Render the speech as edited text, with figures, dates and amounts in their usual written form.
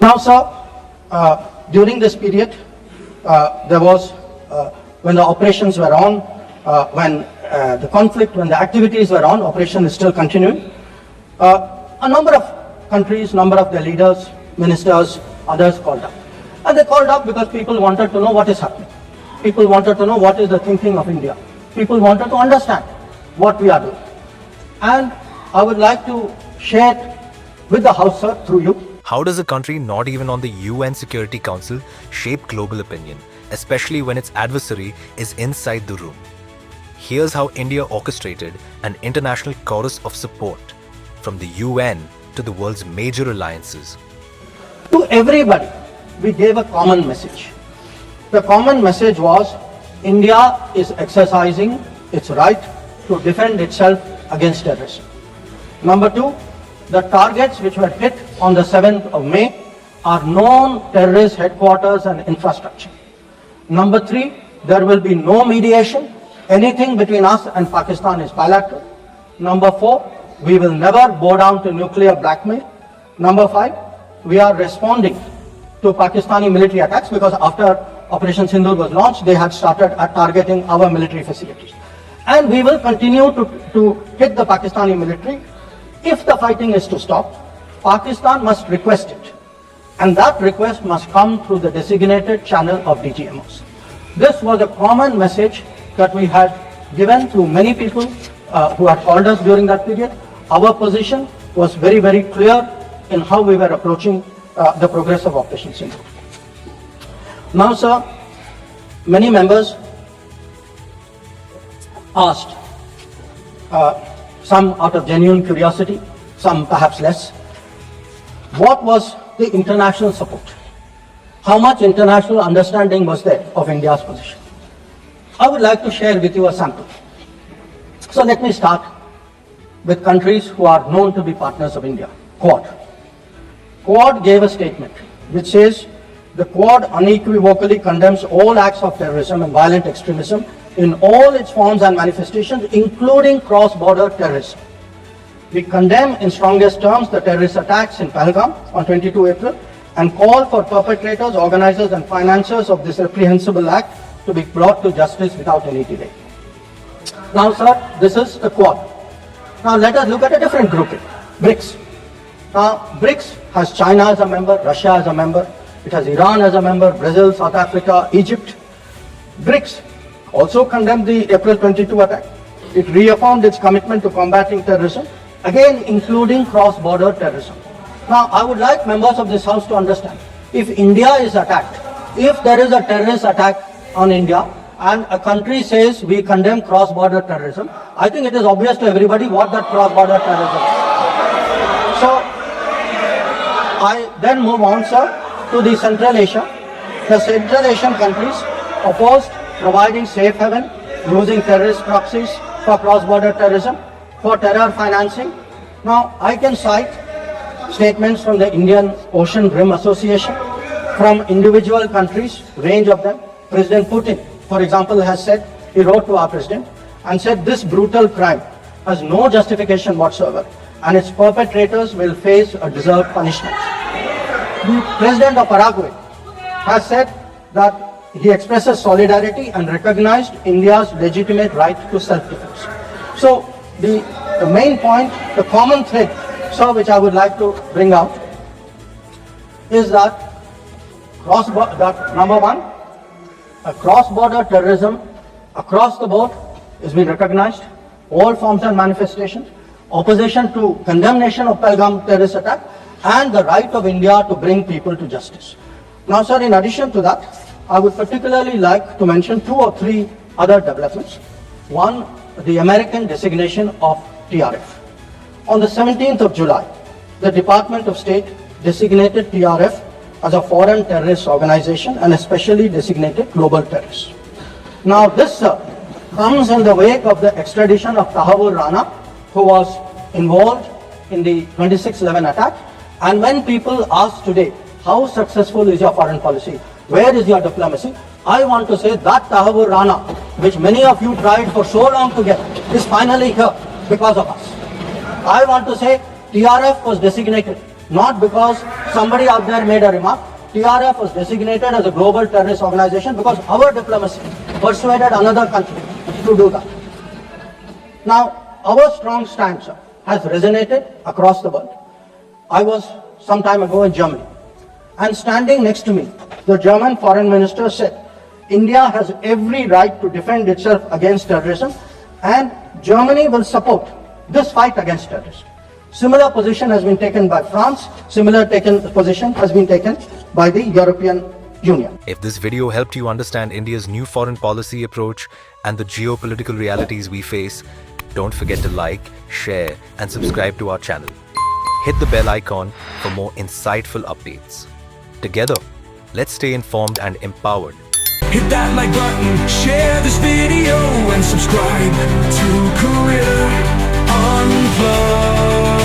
Now, sir, during this period, there was, when the operations were on, when the conflict, when the activities were on, operation is still continuing. A number of countries, number of their leaders, ministers, others called up. And they called up because people wanted to know what is happening. People wanted to know what is the thinking of India. People wanted to understand what we are doing. And I would like to share with the House, sir, through you. How does a country not even on the UN Security Council shape global opinion, especially when its adversary is inside the room? Here's how India orchestrated an international chorus of support from the UN to the world's major alliances. To everybody, we gave a common message. The common message was India is exercising its right to defend itself against terrorism. Number two, the targets which were hit on the 7th of May are known terrorist headquarters and infrastructure. Number three, there will be no mediation. Anything between us and Pakistan is bilateral. Number four, we will never bow down to nuclear blackmail. Number five, we are responding to Pakistani military attacks because after Operation Sindoor was launched, they had started targeting our military facilities. And we will continue to hit the Pakistani military. If the fighting is to stop, Pakistan must request it. And that request must come through the designated channel of DGMOs. This was a common message that we had given to many people who had called us during that period. Our position was very, very clear in how we were approaching the progress of Operation Sindoor. Now, sir, many members asked, some out of genuine curiosity, some perhaps less, what was the international support? How much international understanding was there of India's position? I would like to share with you a sample. So let me start with countries who are known to be partners of India. Quad. Quad gave a statement which says, the Quad unequivocally condemns all acts of terrorism and violent extremism in all its forms and manifestations, including cross-border terrorism. We condemn in strongest terms the terrorist attacks in Pahalgam on 22 April and call for perpetrators, organizers and financiers of this reprehensible act to be brought to justice without any delay. Now, sir, this is the Quad. Now, let us look at a different grouping, BRICS. Now, BRICS has China as a member, Russia as a member, it has Iran as a member, Brazil, South Africa, Egypt. BRICS also condemned the April 22 attack. It reaffirmed its commitment to combating terrorism, again including cross-border terrorism. Now, I would like members of this House to understand, if India is attacked, if there is a terrorist attack on India, and a country says we condemn cross-border terrorism, I think it is obvious to everybody what that cross-border terrorism is. So, I then move on, sir, to the Central Asia. The Central Asian countries opposed providing safe haven, using terrorist proxies for cross-border terrorism, for terror financing. Now, I can cite statements from the Indian Ocean Rim Association, from individual countries, range of them. President Putin, for example, has said, he wrote to our president and said, this brutal crime has no justification whatsoever and its perpetrators will face a deserved punishment. The President of Paraguay has said that he expresses solidarity and recognized India's legitimate right to self-defense. So the main point, the common thread, sir, which I would like to bring out is that number one, cross-border terrorism across the board has been recognized, all forms and manifestations, opposition to condemnation of Pahalgam terrorist attack, and the right of India to bring people to justice. Now, sir, in addition to that, I would particularly like to mention 2 or 3 other developments. One, the American designation of TRF. On the 17th of July, the Department of State designated TRF as a foreign terrorist organization and especially designated global terrorist. Now, this, sir, comes in the wake of the extradition of Tahawur Rana, who was involved in the 26/11 attack. And when people ask today, how successful is your foreign policy? Where is your diplomacy? I want to say that Tahawur Rana, which many of you tried for so long to get, is finally here because of us. I want to say TRF was designated not because somebody out there made a remark, TRF was designated as a global terrorist organization because our diplomacy persuaded another country to do that. Now, our strong stance has resonated across the world. I was some time ago in Germany, and standing next to me, the German foreign minister said, India has every right to defend itself against terrorism, and Germany will support this fight against terrorism. Similar position has been taken by France, similar position has been taken by the European Union. If this video helped you understand India's new foreign policy approach and the geopolitical realities we face, don't forget to like, share, and subscribe to our channel. Hit the bell icon for more insightful updates. Together, let's stay informed and empowered. Hit that like button, share this video, and subscribe to Career Unplugged.